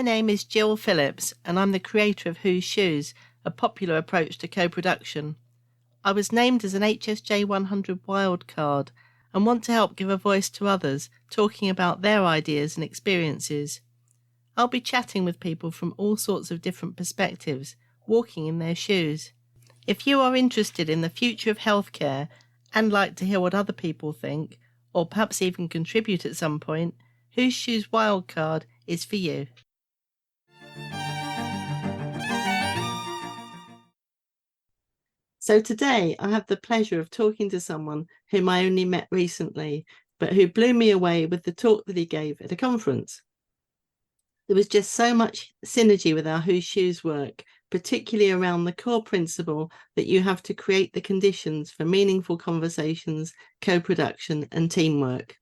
My name is Jill Phillips and I'm the creator of Whose Shoes, a popular approach to co-production. I was named as an HSJ 100 wildcard and want to help give a voice to others talking about their ideas and experiences. I'll be chatting with people from all sorts of different perspectives, walking in their shoes. If you are interested in the future of healthcare and like to hear what other people think, or perhaps even contribute at some point, Whose Shoes Wildcard is for you. So today I have the pleasure of talking to someone whom I only met recently, but who blew me away with the talk that he gave at a conference. There was just so much synergy with our Whose Shoes work, particularly around the core principle that you have to create the conditions for meaningful conversations, co-production and teamwork.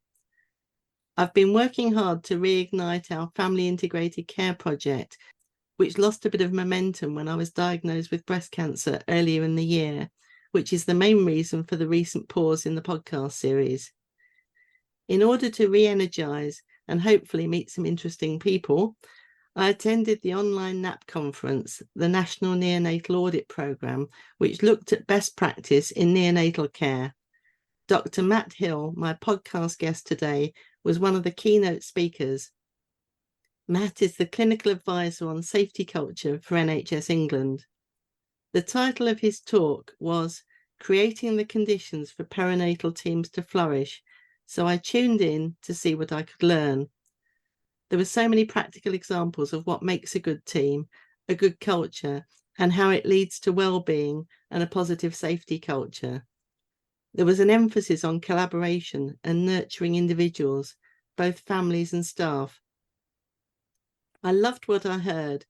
I've been working hard to reignite our family integrated care project, which lost a bit of momentum when I was diagnosed with breast cancer earlier in the year, which is the main reason for the recent pause in the podcast series. In order to re-energize and hopefully meet some interesting people, I attended the online NAP conference, the National Neonatal Audit Programme, which looked at best practice in neonatal care. Dr. Matt Hill, my podcast guest today, was one of the keynote speakers. Matt is the clinical advisor on safety culture for NHS England. The title of his talk was Creating the Conditions for Perinatal Teams to Flourish, so I tuned in to see what I could learn. There were so many practical examples of what makes a good team, a good culture, and how it leads to well-being and a positive safety culture. There was an emphasis on collaboration and nurturing individuals, both families and staff. I loved what I heard,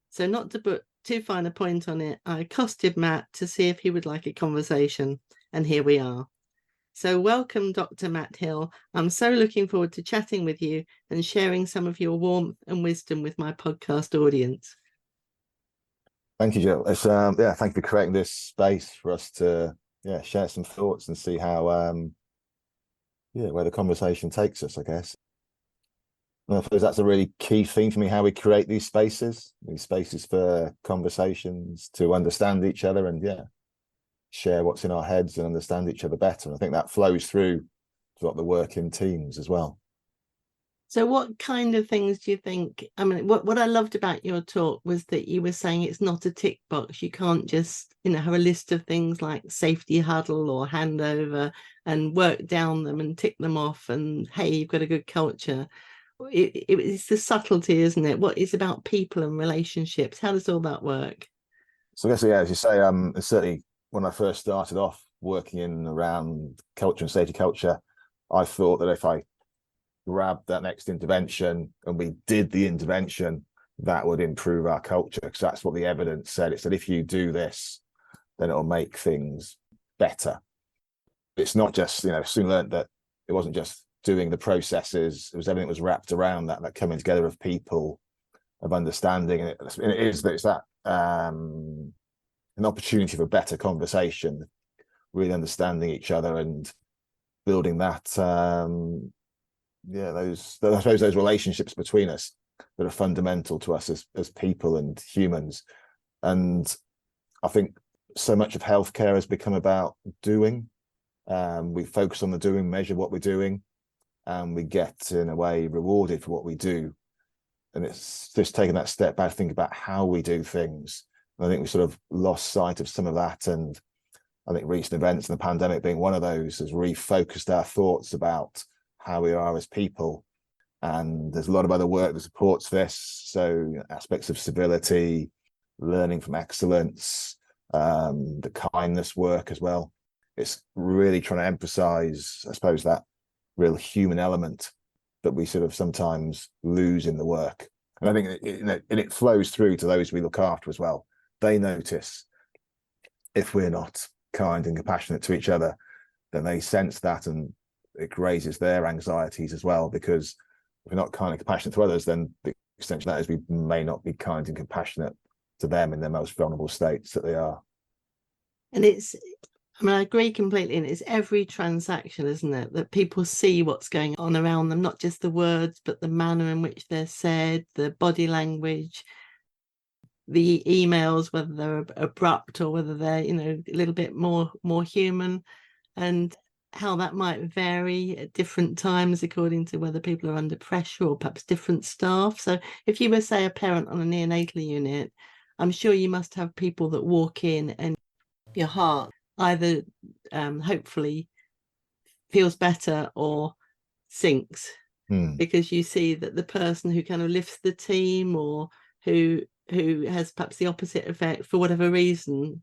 so not to put too fine a point on it, I accosted Matt to see if he would like a conversation, and here we are. So welcome, Dr. Matt Hill. I'm so looking forward to chatting with you and sharing some of your warmth and wisdom with my podcast audience. Thank you, Jill. It's thank you for creating this space for us to share some thoughts and see how where the conversation takes us, I guess. And I suppose that's a really key theme for me, how we create these spaces for conversations, to understand each other and share what's in our heads and understand each other better. And I think that flows through to the work in teams as well. So what kind of things do you think, I mean, what I loved about your talk was that you were saying it's not a tick box. You can't just, have a list of things like safety huddle or handover and work down them and tick them off and, hey, you've got a good culture. It's the subtlety, isn't it? What is about people and relationships? How does all that work? So I guess, as you say, certainly when I first started off working in around culture and safety culture, I thought that if I grabbed that next intervention and we did the intervention, that would improve our culture, because that's what the evidence said. It said if you do this, then it'll make things better. It's not just, soon learned that it wasn't just doing the processes, it was everything that was wrapped around that coming together of people, of understanding, and it's that an opportunity for better conversation, really understanding each other and building that those relationships between us that are fundamental to us as people and humans. And I think so much of healthcare has become about doing. We focus on the doing, measure what we're doing, and we get in a way rewarded for what we do. And it's just taking that step back, think about how we do things. And I think we sort of lost sight of some of that. And I think recent events and the pandemic being one of those has refocused our thoughts about how we are as people. And there's a lot of other work that supports this. So aspects of civility, learning from excellence, the kindness work as well. It's really trying to emphasize, I suppose, that real human element that we sort of sometimes lose in the work. And I think it flows through to those we look after as well. They notice if we're not kind and compassionate to each other, then they sense that, and it raises their anxieties as well, because if we're not kind and compassionate to others, then the extension of that is we may not be kind and compassionate to them in their most vulnerable states that they are. And I mean, I agree completely. And it's every transaction, isn't it? That people see what's going on around them, not just the words, but the manner in which they're said, the body language, the emails, whether they're abrupt or whether they're, a little bit more human, and how that might vary at different times according to whether people are under pressure or perhaps different staff. So if you were, say, a parent on a neonatal unit, I'm sure you must have people that walk in and your heart either hopefully feels better or sinks, because you see that the person who kind of lifts the team or who has perhaps the opposite effect for whatever reason,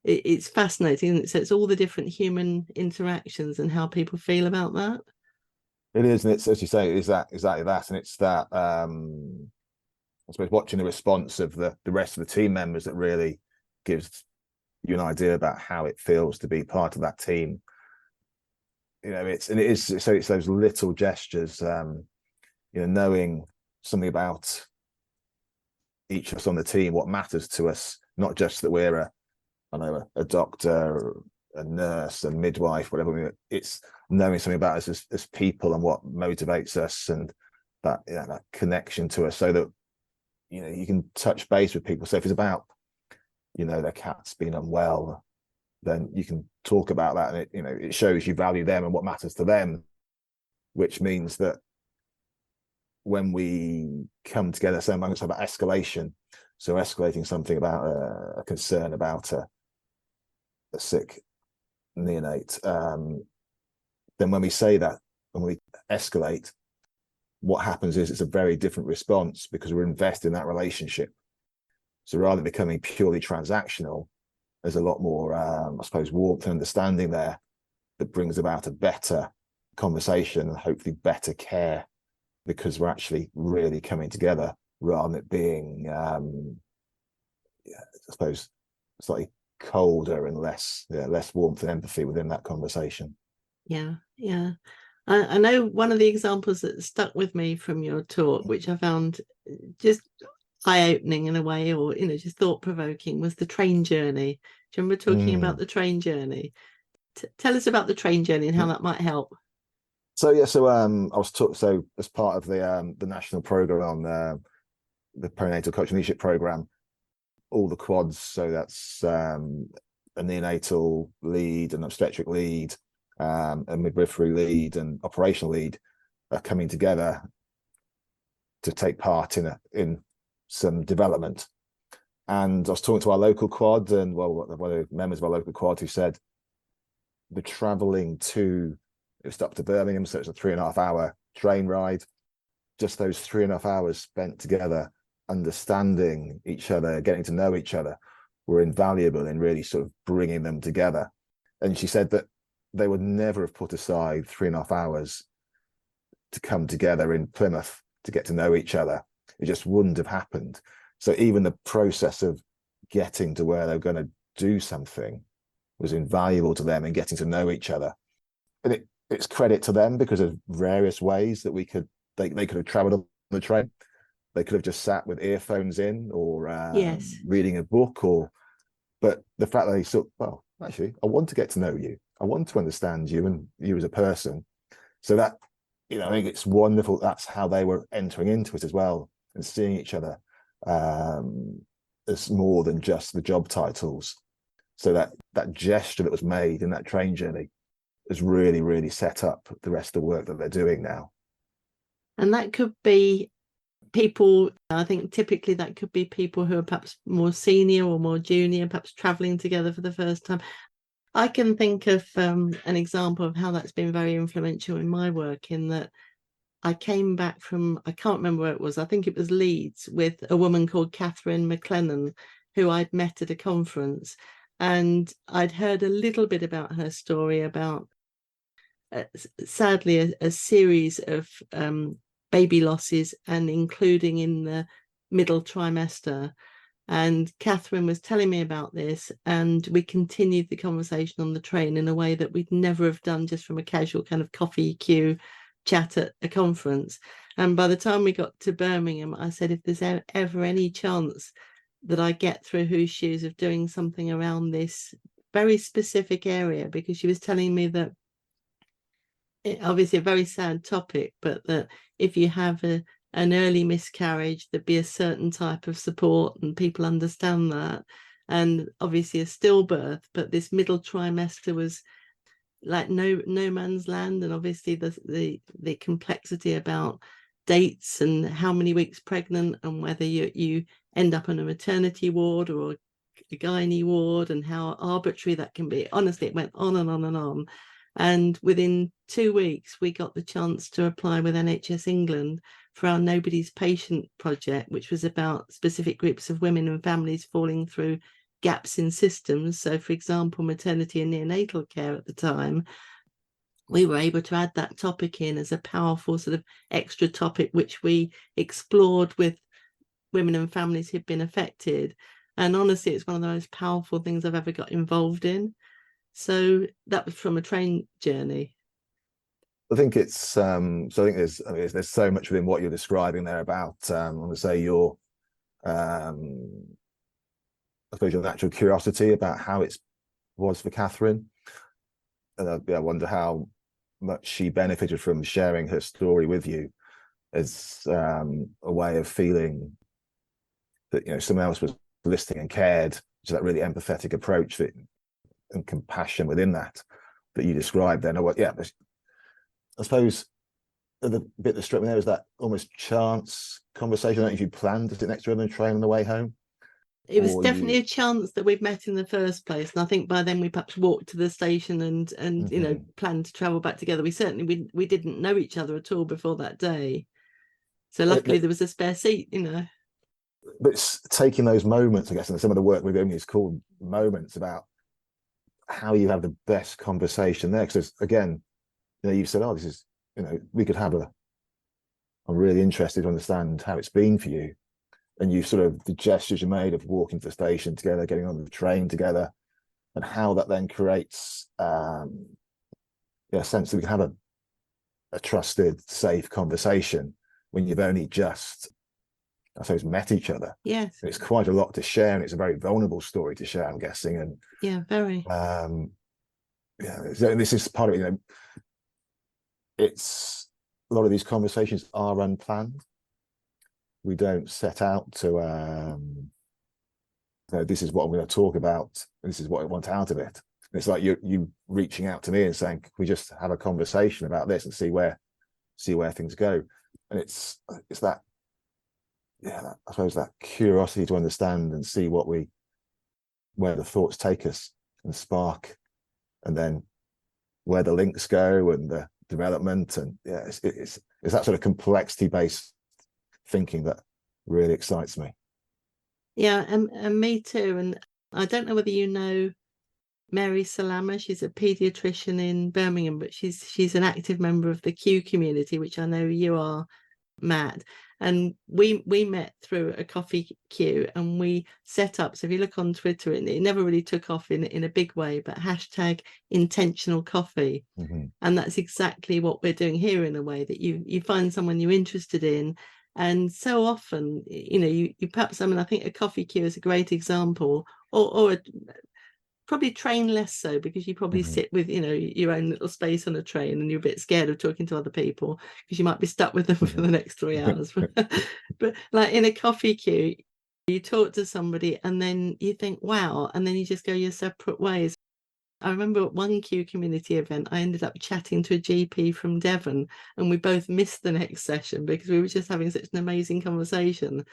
it's fascinating, isn't it? So it's all the different human interactions and how people feel about that. It is, and it's, as you say, is that exactly that, and it's that I suppose watching the response of the rest of the team members that really gives you an idea about how it feels to be part of that team. It's those little gestures, knowing something about each of us on the team, what matters to us, not just that we're a doctor, a nurse, a midwife, whatever. It's knowing something about us as people and what motivates us, and that connection to us, so that you can touch base with people. So if it's about their cat's been unwell, then you can talk about that, and it shows you value them and what matters to them, which means that when we come together, so I'm going to talk about escalation. So escalating something about a concern about a sick neonate, then when we say that, when we escalate, what happens is it's a very different response, because we're invested in that relationship. So rather than becoming purely transactional, there's a lot more, I suppose, warmth and understanding there that brings about a better conversation and hopefully better care, because we're actually really coming together, rather than it being, I suppose, slightly colder and less warmth and empathy within that conversation. Yeah. I know one of the examples that stuck with me from your talk, which I found just eye-opening in a way, or just thought-provoking, was the train journey. Do you remember talking about the train journey? Tell us about the train journey and how that might help. So I was taught, so as part of the national programme on the perinatal coaching leadership programme, all the quads, so that's a neonatal lead, an obstetric lead, a midwifery lead, and operational lead, are coming together to take part in some development. And I was talking to our local quad, and one of the members of our local quad, who said the travelling it was up to Birmingham, so it's a 3.5 hour train ride. Just those 3.5 hours spent together, understanding each other, getting to know each other, were invaluable in really sort of bringing them together. And she said that they would never have put aside 3.5 hours to come together in Plymouth to get to know each other. It just wouldn't have happened. So even the process of getting to where they're going to do something was invaluable to them in getting to know each other. And it's credit to them, because of various ways that they could have traveled on the train. They could have just sat with earphones in, or Yes. reading a book, but the fact that they thought, well, actually, I want to get to know you. I want to understand you and you as a person. So that, I think it's wonderful. That's how they were entering into it as well, and seeing each other as more than just the job titles. So that gesture that was made in that train journey has really, really set up the rest of the work that they're doing now. And that could be people, I think typically that could be people who are perhaps more senior or more junior, perhaps traveling together for the first time. I can think of an example of how that's been very influential in my work, in that I came back from, I can't remember where it was, I think it was Leeds, with a woman called Catherine McLennan, who I'd met at a conference. And I'd heard a little bit about her story, about sadly a series of baby losses, and including in the middle trimester. And Catherine was telling me about this, and we continued the conversation on the train in a way that we'd never have done just from a casual kind of coffee queue chat at a conference. And by the time we got to Birmingham, I said, if there's ever any chance that I get through Whose Shoes of doing something around this very specific area, because she was telling me that obviously a very sad topic, but that if you have an early miscarriage, there'd be a certain type of support, and people understand that. And obviously a stillbirth, but this middle trimester was like no man's land, and obviously the complexity about dates and how many weeks pregnant, and whether you end up on a maternity ward or a gynae ward, and how arbitrary that can be. Honestly, it went on and on and on. And within 2 weeks, we got the chance to apply with NHS England for our Nobody's Patient project, which was about specific groups of women and families falling through gaps in systems. So, for example, maternity and neonatal care at the time, we were able to add that topic in as a powerful sort of extra topic, which we explored with women and families who'd been affected. And honestly, it's one of the most powerful things I've ever got involved in. So that was from a train journey. I think it's so I think there's so much within what you're describing there about I want to say your I suppose your natural curiosity about how it was for Catherine, and I wonder how much she benefited from sharing her story with you as a way of feeling that someone else was listening and cared. So that really empathetic approach and compassion within that you described then. I suppose the bit that struck me there was that almost chance conversation. I don't know if you planned to sit next to her on the train on the way home. It was definitely a chance that we'd met in the first place, and I think by then we perhaps walked to the station and planned to travel back together. We certainly we didn't know each other at all before that day, so luckily there was a spare seat. But it's taking those moments, I guess, and some of the work we're doing is called moments, about how you have the best conversation there. Because again, you said, oh, this is, we could have I'm really interested to understand how it's been for you. And you sort of, the gestures you made of walking to the station together, getting on the train together, and how that then creates a sense that we can have a trusted, safe conversation when you've only just, I suppose, met each other. Yes. And it's quite a lot to share, and it's a very vulnerable story to share, I'm guessing. And yeah, very. So this is part of it. It's a lot of these conversations are unplanned. We don't set out to this is what I'm going to talk about, this is what I want out of it. And it's like you reaching out to me and saying, can we just have a conversation about this and see where things go. And it's that I suppose that curiosity to understand and see where the thoughts take us and spark, and then where the links go and the development. And it's that sort of complexity based thinking that really excites me. Yeah, and me too. And I don't know whether you know Mary Salama. She's a paediatrician in Birmingham, but she's an active member of the Q community, which I know you are, Matt. And we met through a coffee queue, and we set up, so if you look on Twitter, it never really took off in a big way, but #intentionalcoffee. Mm-hmm. And that's exactly what we're doing here, in a way that you find someone you're interested in. And so often, you perhaps, I think a coffee queue is a great example, or probably train less so, because you probably sit with your own little space on a train, and you're a bit scared of talking to other people because you might be stuck with them for the next 3 hours. But like in a coffee queue, you talk to somebody and then you think, wow, and then you just go your separate ways. I remember at one Q community event, I ended up chatting to a GP from Devon, and we both missed the next session because we were just having such an amazing conversation.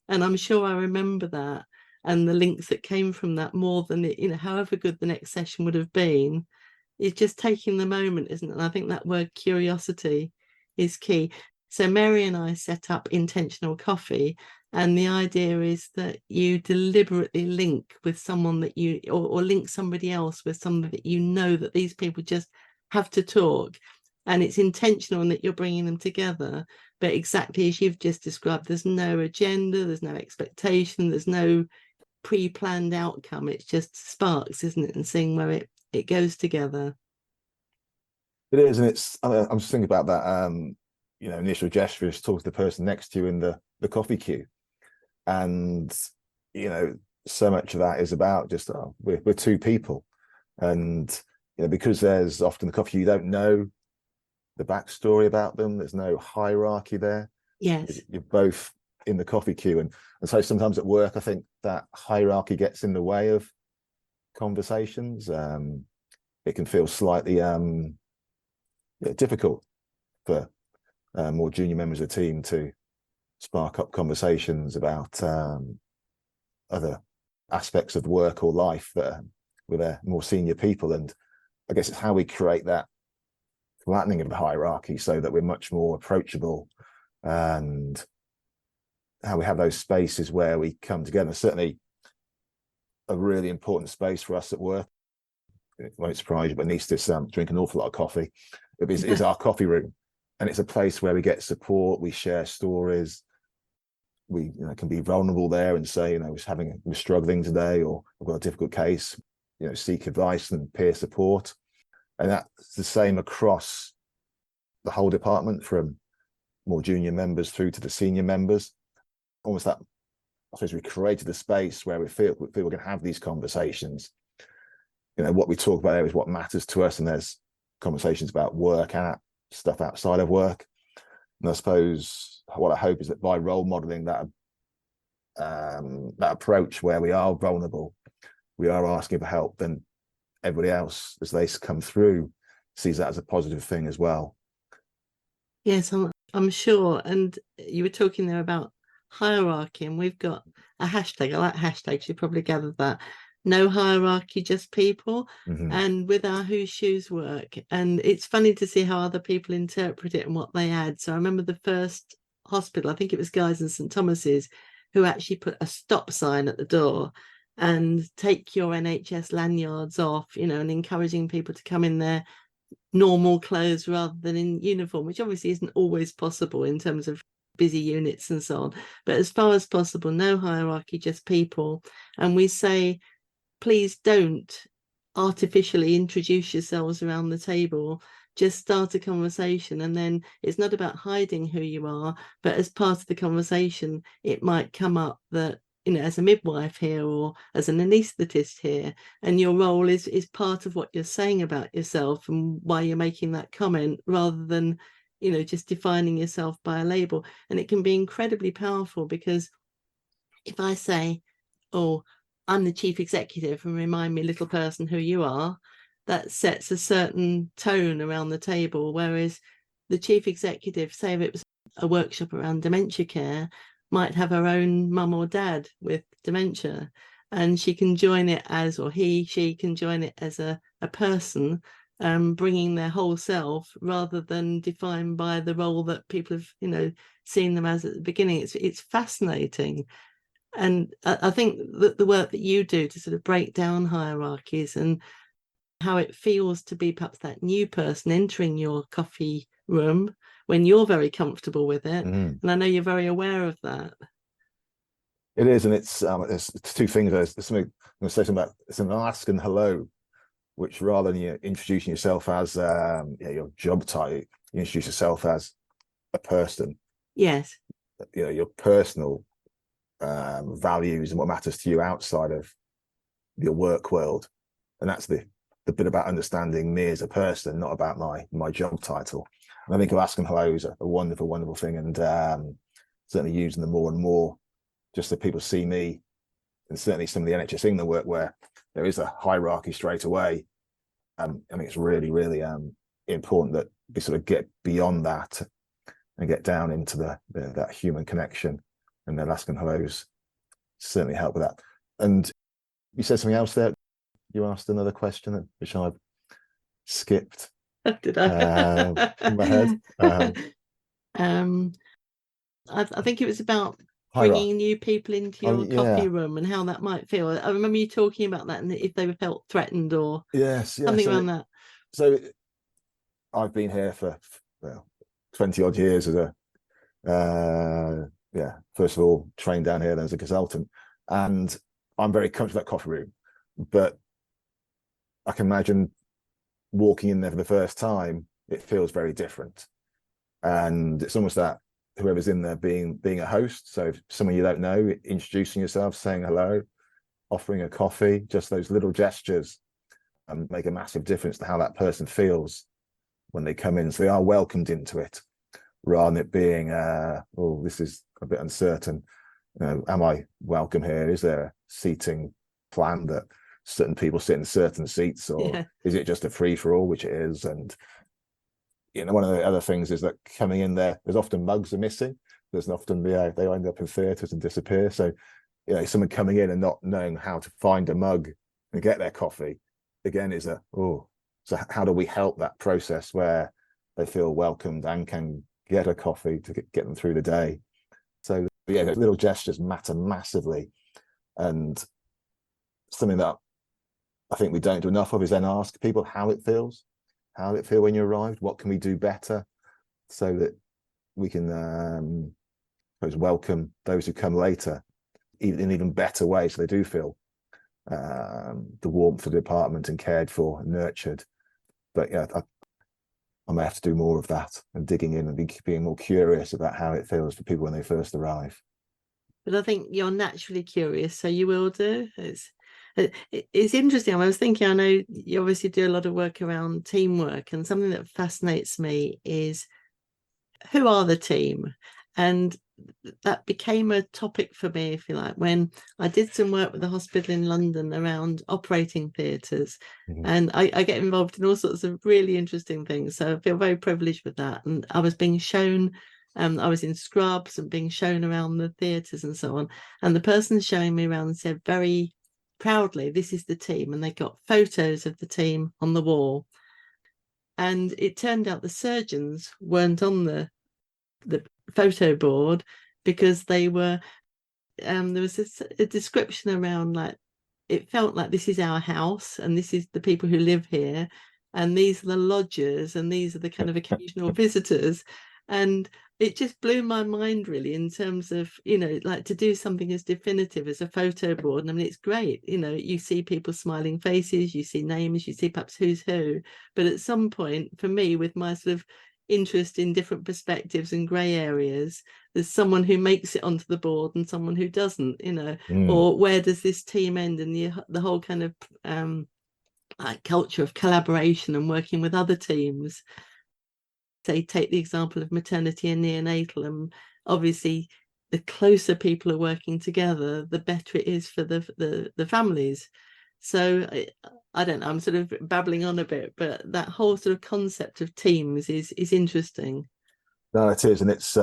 And I'm sure I remember that and the links that came from that more than however good the next session would have been. It's just taking the moment, isn't it? And I think that word curiosity is key. So Mary and I set up Intentional Coffee, and the idea is that you deliberately link with someone that or link somebody else with someone that that these people just have to talk, and it's intentional in that you're bringing them together. But exactly as you've just described, there's no agenda, there's no expectation, there's no pre-planned outcome. It's just sparks, isn't it? And seeing where it goes together. It is, and I'm just thinking about that initial gesture is talk to the person next to you in the coffee queue. And so much of that is about just we're two people, And because there's often the coffee, you don't know the backstory about them. There's no hierarchy there. Yes. You're both in the coffee queue, and so sometimes at work, I think that hierarchy gets in the way of conversations. It can feel slightly difficult for more junior members of the team to spark up conversations about other aspects of work or life that with their more senior people. And I guess it's how we create that flattening of the hierarchy so that we're much more approachable, and how we have those spaces where we come together. Certainly a really important space for us at work, it won't surprise you, but Anistis drink an awful lot of coffee, is our coffee room. And it's a place where we get support, we share stories, we can be vulnerable there and say, we're struggling today, or I've got a difficult case, seek advice and peer support. And that's the same across the whole department, from more junior members through to the senior members. Almost that, I suppose, we created a space where we feel we can have these conversations. What we talk about there is what matters to us, and there's conversations about work and stuff outside of work. And I suppose what I hope is that by role modeling that approach where we are vulnerable, we are asking for help, then everybody else, as they come through, sees that as a positive thing as well. Yes, I'm sure. And you were talking there about hierarchy, and we've got a hashtag. I like hashtags. You probably gathered that. No hierarchy, just people. Mm-hmm. And with our Whose Shoes work, and it's funny to see how other people interpret it and what they add. So I remember the first hospital, I think it was Guy's and St Thomas's, who actually put a stop sign at the door and take your NHS lanyards off, and encouraging people to come in their normal clothes rather than in uniform, which obviously isn't always possible in terms of busy units and so on. But as far as possible, no hierarchy, just people. And we say, please don't artificially introduce yourselves around the table. Just start a conversation, and then it's not about hiding who you are, but as part of the conversation, it might come up that, as a midwife here or as an anaesthetist here, and your role is part of what you're saying about yourself and why you're making that comment, rather than, just defining yourself by a label. And it can be incredibly powerful, because if I say, oh, I'm the chief executive, and remind me, little person, who you are, that sets a certain tone around the table. Whereas the chief executive, say if it was a workshop around dementia care, might have her own mum or dad with dementia, and she can join it as, or she can join it as a person, bringing their whole self, rather than defined by the role that people have, seen them as at the beginning. It's fascinating. And I think that the work that you do to sort of break down hierarchies, and how it feels to be perhaps that new person entering your coffee room when you're very comfortable with it. Mm. And I know you're very aware of that. It is, and it's two things. There's something I'm going to say something about. It's an ask and hello, which rather than you introducing yourself as your job title, you introduce yourself as a person. Yes. Your personal values and what matters to you outside of your work world, and that's the bit about understanding me as a person, not about my job title. And I think ask and hello is a wonderful thing, and certainly using them more and more, just so people see me. And certainly some of the NHS England work where there is a hierarchy straight away. I think it's really important that we sort of get beyond that and get down into that human connection. And then ask and hellos certainly help with that. And you said something else there. You asked another question, which I've skipped. Did I? In my head. I think it was about Hierarchy. bringing new people into your coffee room and how that might feel. I remember you talking about that, and if they felt threatened or something around that. So I've been here for 20 odd years as first of all, trained down here then as a consultant, and I'm very comfortable with that coffee room. But I can imagine walking in there for the first time, it feels very different. And it's almost that whoever's in there being a host. So if someone you don't know, introducing yourself, saying hello, offering a coffee, just those little gestures make a massive difference to how that person feels when they come in. So they are welcomed into it, rather than it being, oh, this is a bit uncertain. Am I welcome here? Is there a seating plan that certain people sit in certain seats, or is it just a free for all, which it is? And one of the other things is that coming in there's often mugs are missing. There's often they end up in theatres and disappear. So someone coming in and not knowing how to find a mug and get their coffee, again, is so how do we help that process where they feel welcomed and can get a coffee to get them through the day? So those little gestures matter massively, and something that I think we don't do enough of is then ask people how it feels. How did it feel when you arrived? What can we do better so that we can welcome those who come later in an even better way, so they do feel the warmth of the department and cared for and nurtured. But I may have to do more of that and digging in and being more curious about how it feels for people when they first arrive. But I think you're naturally curious, so you will do. It's interesting. I was thinking, I know you obviously do a lot of work around teamwork, and something that fascinates me is who are the team? And that became a topic for me, if you like, when I did some work with the hospital in London around operating theatres. And I get involved in all sorts of really interesting things. So I feel very privileged with that. And I was being shown, I was in scrubs and being shown around the theatres and so on. And the person showing me around said very proudly, "This is the team." And they got photos of the team on the wall. And it turned out the surgeons weren't on the photo board, because they were there was a description around, like, it felt like this is our house and this is the people who live here, and these are the lodgers and these are the kind of occasional visitors. And it just blew my mind, really, in terms of, like, to do something as definitive as a photo board. And I mean, it's great, you see people smiling faces, you see names, you see perhaps who's who, but at some point, for me, with my sort of interest in different perspectives and grey areas, there's someone who makes it onto the board and someone who doesn't, or where does this team end? And the whole kind of like culture of collaboration and working with other teams. Say, take the example of maternity and neonatal, and obviously the closer people are working together, the better it is for the families. So I don't know, I'm sort of babbling on a bit, but that whole sort of concept of teams is interesting. No, it is, and it's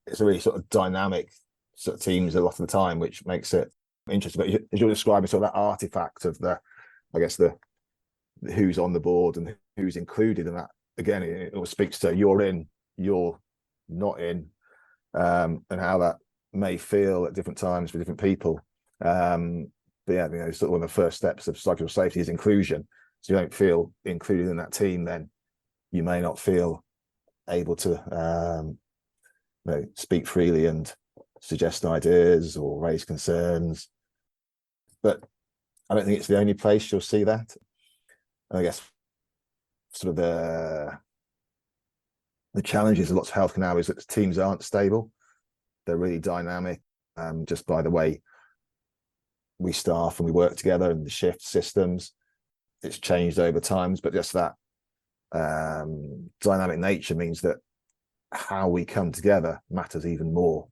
it's a really sort of dynamic sort of teams a lot of the time, which makes it interesting. But as you're describing, sort of that artifact of the who's on the board and who's included in that, again, it all speaks to you're in, you're not in, and how that may feel at different times for different people. But yeah, sort of one of the first steps of psychological safety is inclusion. So you don't feel included in that team, then you may not feel able to speak freely and suggest ideas or raise concerns. But I don't think it's the only place you'll see that. And I guess sort of the challenges of lots of healthcare now is that the teams aren't stable. They're really dynamic, just by the way we staff and we work together and the shift systems. It's changed over times, but just that dynamic nature means that how we come together matters even more.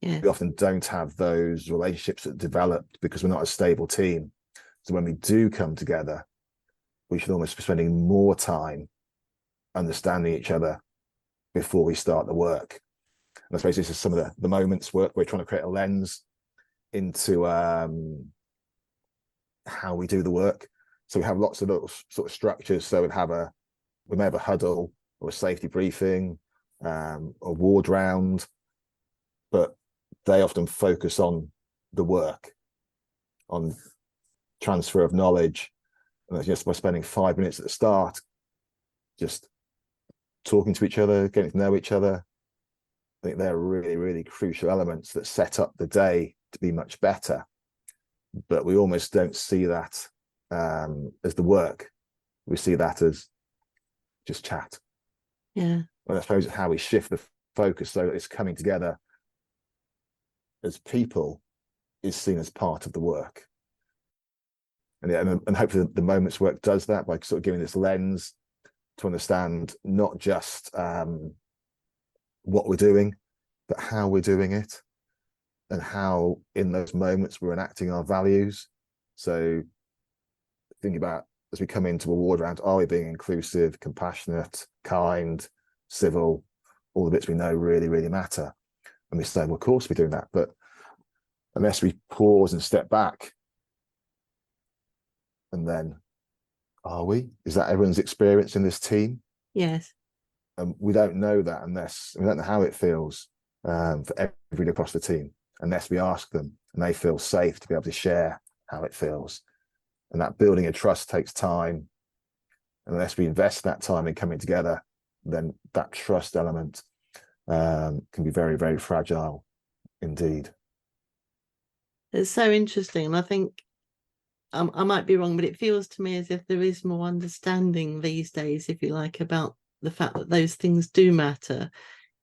Yeah. We often don't have those relationships that developed because we're not a stable team. So when we do come together, we should almost be spending more time understanding each other before we start the work. And I suppose this is some of the moments where we're trying to create a lens into how we do the work. So we have lots of little sort of structures. So we may have a huddle or a safety briefing, a ward round, but they often focus on the work, on transfer of knowledge. And just by spending 5 minutes at the start, just talking to each other, getting to know each other, I think they're really, really crucial elements that set up the day to be much better. But we almost don't see that as the work. We see that as just chat. Yeah. Well, I suppose how we shift the focus so that it's coming together as people is seen as part of the work. And hopefully the moments work does that by sort of giving this lens to understand not just what we're doing, but how we're doing it, and how in those moments we're enacting our values. So think about, as we come into a ward round, are we being inclusive, compassionate, kind, civil, all the bits we know really, really matter. And we say, well, of course we're doing that. But unless we pause and step back, and then, are we? Is that everyone's experience in this team? Yes. And we don't know that unless, we don't know how it feels for everybody across the team, unless we ask them and they feel safe to be able to share how it feels. And that building of trust takes time. And unless we invest that time in coming together, then that trust element can be very, very fragile indeed. It's so interesting. And I think I might be wrong, but it feels to me as if there is more understanding these days, if you like, about the fact that those things do matter.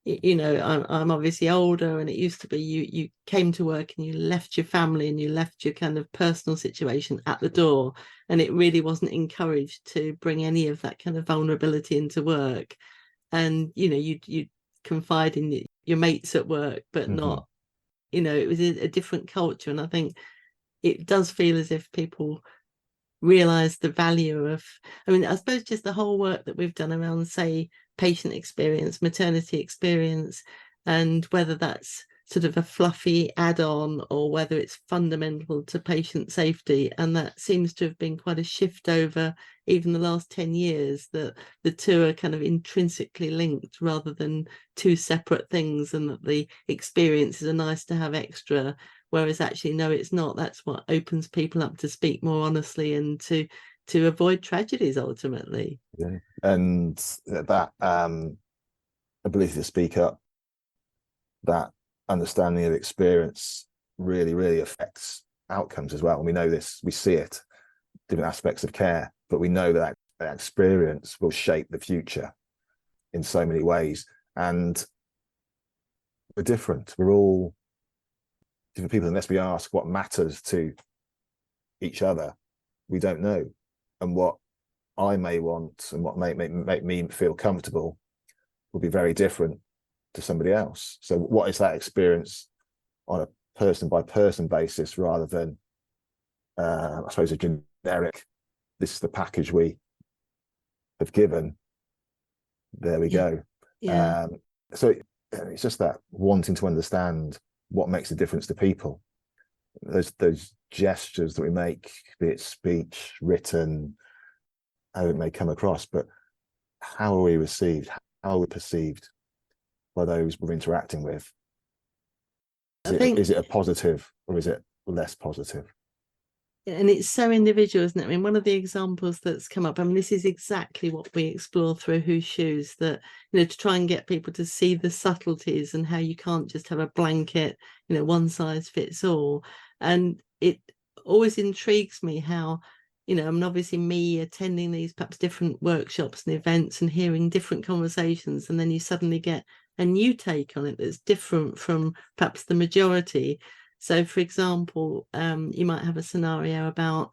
You know, I'm obviously older, and it used to be you came to work and you left your family and you left your kind of personal situation at the door, and it really wasn't encouraged to bring any of that kind of vulnerability into work. And you know, you confide in your mates at work, but not, you know, it was a different culture. And I think it does feel as if people realize the value of, I mean, I suppose just the whole work that we've done around, say, patient experience, maternity experience, and whether that's sort of a fluffy add-on or whether it's fundamental to patient safety. And that seems to have been quite a shift over even the last 10 years, that the two are kind of intrinsically linked rather than two separate things, and that the experiences are nice to have extra, whereas actually no, it's not. That's what opens people up to speak more honestly and to avoid tragedies ultimately. Yeah. And that ability to speak up, that understanding of experience really, really affects outcomes as well. And we know this, we see it, different aspects of care, but we know that that experience will shape the future in so many ways. And we're different. We're all different people. Unless we ask what matters to each other, we don't know. And what I may want and what may make me feel comfortable will be very different to somebody else. So what is that experience on a person by person basis, rather than I suppose a generic, this is the package we have given, there we go. Yeah. So it's just that wanting to understand what makes a difference to people, those gestures that we make, be it speech, written, how it may come across, but how are we received, how are we perceived by those we're interacting with? Is it a positive or is it less positive? And it's so individual, isn't it? I mean, one of the examples that's come up, I mean, this is exactly what we explore through Whose Shoes, that, you know, to try and get people to see the subtleties and how you can't just have a blanket, you know, one size fits all. And it always intrigues me how, you know, I mean, obviously me attending these perhaps different workshops and events and hearing different conversations, and then you suddenly get a new take on it that's different from perhaps the majority. So, for example, you might have a scenario about,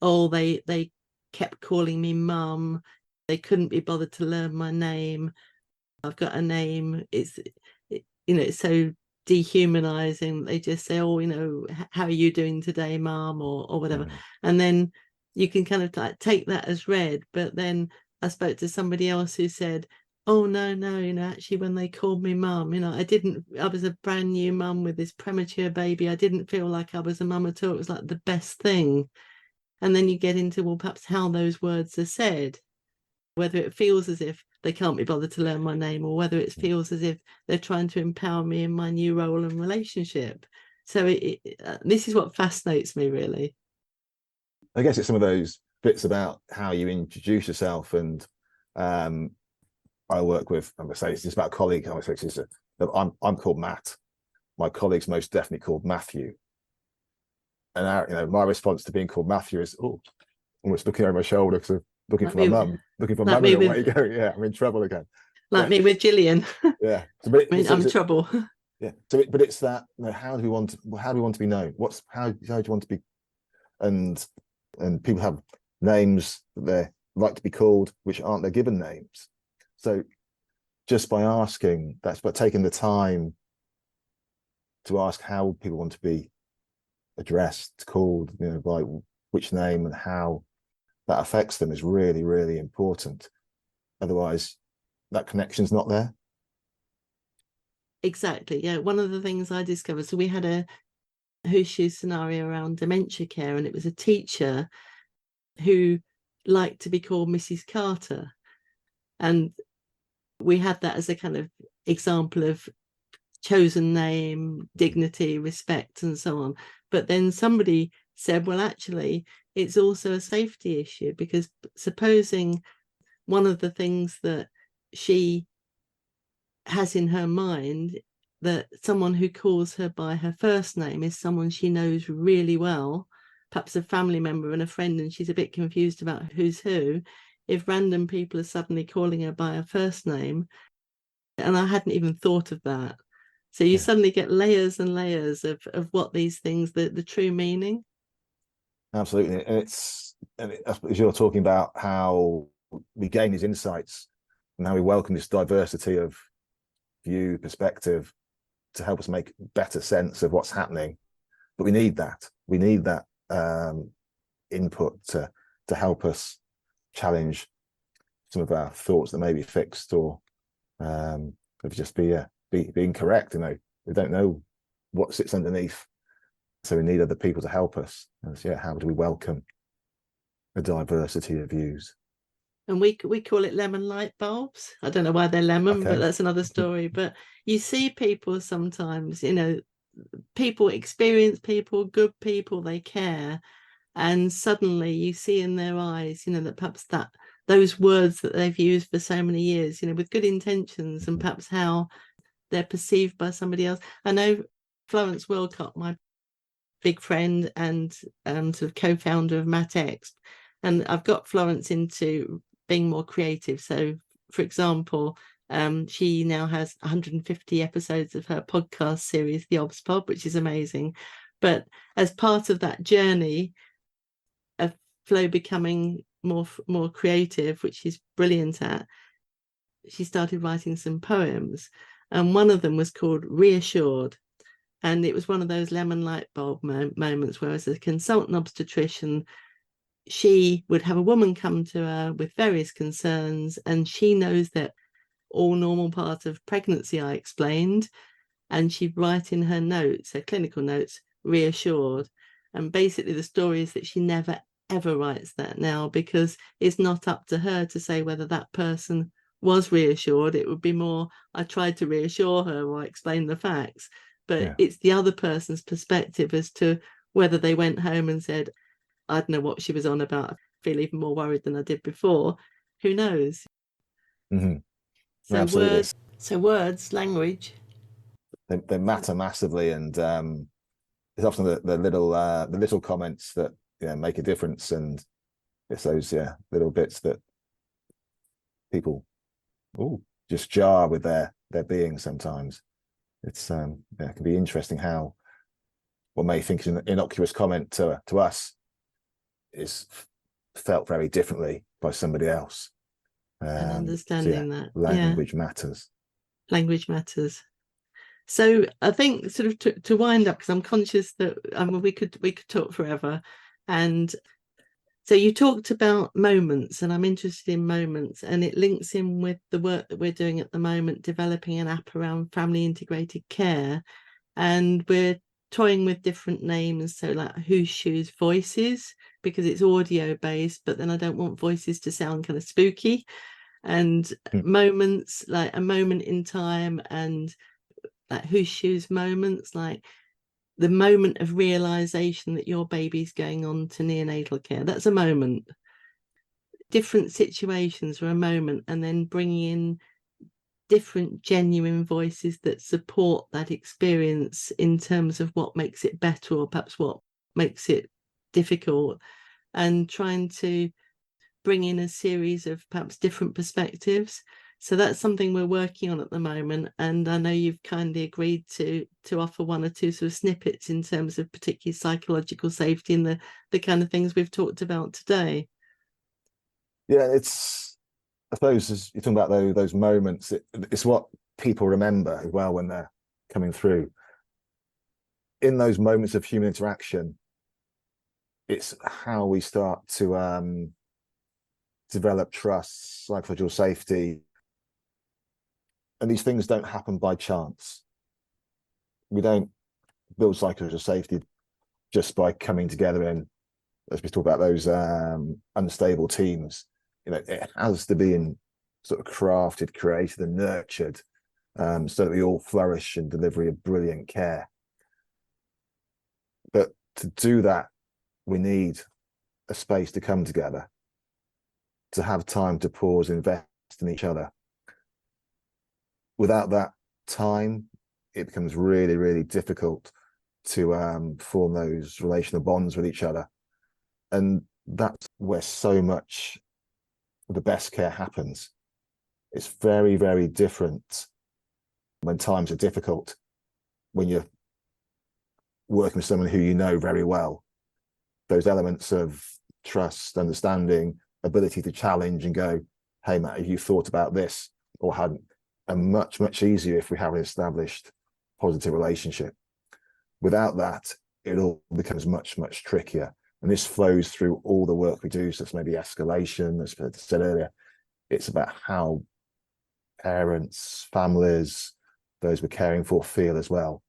oh, they kept calling me mum. They couldn't be bothered to learn my name. I've got a name. You know, it's so dehumanizing. They just say, oh, you know, how are you doing today, mum, or whatever. And then you can kind of like take that as read. But then I spoke to somebody else who said, oh no, you know, actually when they called me mum, you know, I was a brand new mum with this premature baby. I didn't feel like I was a mum at all. It was like the best thing. And then you get into, well, perhaps how those words are said, whether it feels as if they can't be bothered to learn my name, or whether it feels as if they're trying to empower me in my new role and relationship. So this is what fascinates me, really. I guess it's some of those bits about how you introduce yourself. And I work with, I'm going to say it's just about a colleague. I'm called Matt. My colleague's most definitely called Matthew. And you know, my response to being called Matthew is, oh, almost looking over my shoulder because I'm looking for my mum. Looking for mum. Where are you going? Yeah, I'm in trouble again. Like me with Gillian. Yeah. So, I'm in trouble. Yeah. So, but it's that, you know, how do we want to be known? How do you want to be? And and people have names that they like to be called, which aren't their given names. So just by asking, that's by taking the time to ask how people want to be addressed, called, by which name and how that affects them is really, really important. Otherwise, that connection's not there. Exactly. Yeah. One of the things I discovered, so we had a who's shoes scenario around dementia care, and it was a teacher who liked to be called Mrs. Carter. And we had that as a kind of example of chosen name, dignity, respect, and so on. But then somebody said, well, actually, it's also a safety issue, because supposing one of the things that she has in her mind, that someone who calls her by her first name is someone she knows really well, perhaps a family member and a friend, and she's a bit confused about who's who, if random people are suddenly calling her by her first name. And I hadn't even thought of that. So you suddenly get layers and layers of what these things, the true meaning. Absolutely. And as you're talking about how we gain these insights and how we welcome this diversity of view, perspective, to help us make better sense of what's happening. But we need that. We need that input to help us challenge some of our thoughts that may be fixed or just be incorrect. We don't know what sits underneath, so we need other people to help us. And so, how do we welcome a diversity of views? And we call it lemon light bulbs. I don't know why they're lemon, but that's another story. But you see people sometimes, people, experienced people, good people, they care, and suddenly you see in their eyes, that perhaps those words that they've used for so many years, with good intentions, and perhaps how they're perceived by somebody else. I know Florence Wilcott, my big friend and sort of co-founder of MatX, and I've got Florence into being more creative. So, for example, she now has 150 episodes of her podcast series, The Obs Pod, which is amazing. But as part of that journey of Flo becoming more creative, which she's brilliant at, she started writing some poems, and one of them was called Reassured. And it was one of those lemon light bulb moments where, as a consultant obstetrician, she would have a woman come to her with various concerns, and she knows that all normal part of pregnancy, I explained, and she'd write in her notes, her clinical notes, reassured. And basically the story is that she never ever writes that now, because it's not up to her to say whether that person was reassured. It would be more, I tried to reassure her or I explained the facts, but it's the other person's perspective as to whether they went home and said, I don't know what she was on about, I feel even more worried than I did before. Who knows? So absolutely. Words, language, they matter massively, and it's often the little comments that make a difference, and it's those little bits that people just jar with their being sometimes. It's it can be interesting how what may think is an innocuous comment to us is felt very differently by somebody else. And understanding that language matters. Language matters. So I think, sort of to wind up, because I'm conscious that we could talk forever. And so you talked about moments, and I'm interested in moments, and it links in with the work that we're doing at the moment, developing an app around family integrated care. And we're toying with different names, so like Whose Shoes Voices, because it's audio based, but then I don't want voices to sound kind of spooky. And moments, like a moment in time, and like Whose Shoes moments, like the moment of realization that your baby's going on to neonatal care. That's a moment. Different situations are a moment, and then bringing in different genuine voices that support that experience in terms of what makes it better or perhaps what makes it difficult, and trying to bring in a series of perhaps different perspectives. So that's something we're working on at the moment. And I know you've kindly agreed to offer one or two sort of snippets in terms of particularly psychological safety and the kind of things we've talked about today. Yeah, I suppose as you're talking about those moments, it's what people remember as well when they're coming through. In those moments of human interaction, it's how we start to develop trust, psychological safety. And these things don't happen by chance. We don't build psychological safety just by coming together in, as we talk about those unstable teams. It has to be in sort of crafted, created, and nurtured, so that we all flourish in delivery of brilliant care. But to do that, we need a space to come together, to have time to pause, invest in each other. Without that time, it becomes really, really difficult to form those relational bonds with each other. And that's where so much of the best care happens. It's very, very different when times are difficult, when you're working with someone who you know very well. Those elements of trust, understanding, ability to challenge and go, hey, Matt, have you thought about this or hadn't? Are much, much easier if we have an established positive relationship. Without that, it all becomes much, much trickier. And this flows through all the work we do. So it's maybe escalation, as I said earlier. It's about how parents, families, those we're caring for feel as well.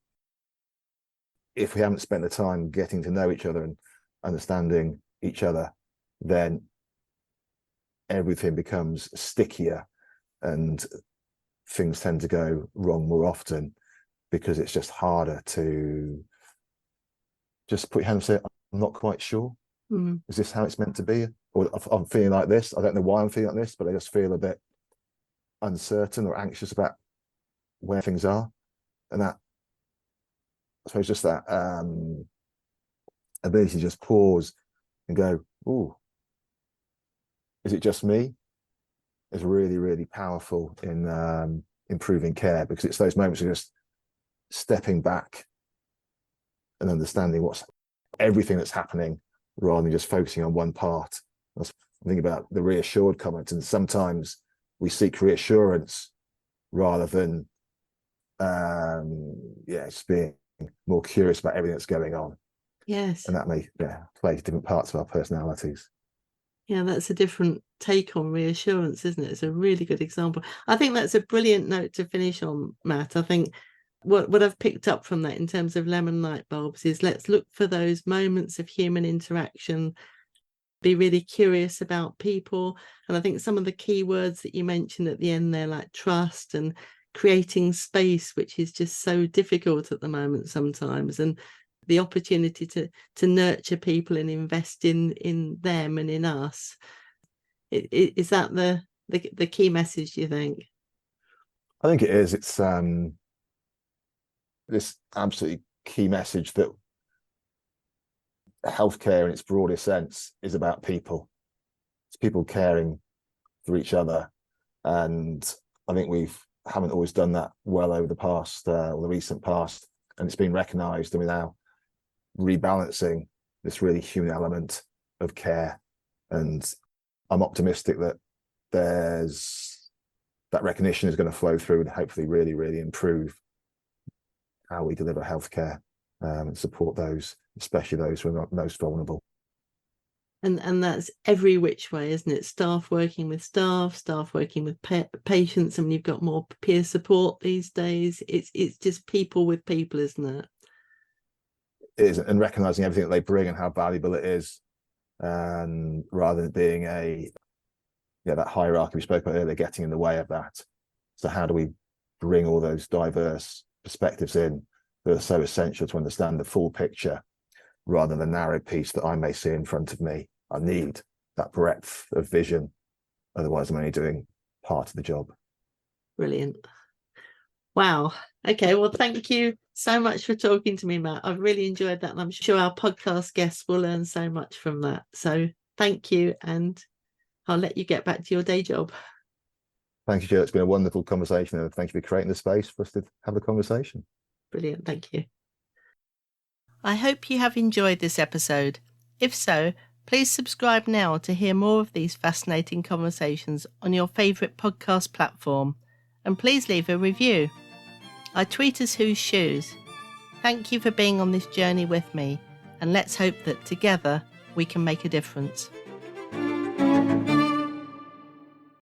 If we haven't spent the time getting to know each other and understanding each other, then everything becomes stickier and things tend to go wrong more often because it's just harder to just put your hand and say, I'm not quite sure. Is this how it's meant to be? Or I'm feeling like this. I don't know why I'm feeling like this, but I just feel a bit uncertain or anxious about where things are. And that, I suppose, just that ability to just pause and go, oh, is it just me? Is really, really powerful in improving care, because it's those moments of just stepping back and understanding what's everything that's happening rather than just focusing on one part. I was thinking about the reassured comment, and sometimes we seek reassurance rather than just being more curious about everything that's going on. Yes. And that may play to different parts of our personalities. Yeah, that's a different take on reassurance, isn't it? It's a really good example. I think that's a brilliant note to finish on, Matt. I think what I've picked up from that in terms of lemon light bulbs is let's look for those moments of human interaction, be really curious about people. And I think some of the key words that you mentioned at the end there, like trust and creating space, which is just so difficult at the moment sometimes, and the opportunity to nurture people and invest in them and in us. Is that the key message, do you think? I think it is. It's this absolutely key message that healthcare in its broadest sense is about people. It's people caring for each other. And I think we haven't always done that well over the past or the recent past. And it's been recognised, and we're now rebalancing this really human element of care. And I'm optimistic that there's that recognition is going to flow through and hopefully really, really improve how we deliver healthcare and support those, especially those who are most vulnerable. And that's every which way, isn't it? Staff working with staff working with patients. I mean, you've got more peer support these days. It's just people with people, isn't it? It is, and recognising everything that they bring and how valuable it is, and rather than being that hierarchy we spoke about earlier, getting in the way of that. So how do we bring all those diverse perspectives in that are so essential to understand the full picture rather than the narrow piece that I may see in front of me? I need that breadth of vision. Otherwise, I'm only doing part of the job. Brilliant. Wow. Okay. Well, thank you so much for talking to me, Matt. I've really enjoyed that. And I'm sure our podcast guests will learn so much from that. So thank you. And I'll let you get back to your day job. Thank you, Jill. It's been a wonderful conversation, and thank you for creating the space for us to have a conversation. Brilliant. Thank you. I hope you have enjoyed this episode. If so, please subscribe now to hear more of these fascinating conversations on your favourite podcast platform, and please leave a review. I tweet as Whose Shoes. Thank you for being on this journey with me, and let's hope that together we can make a difference.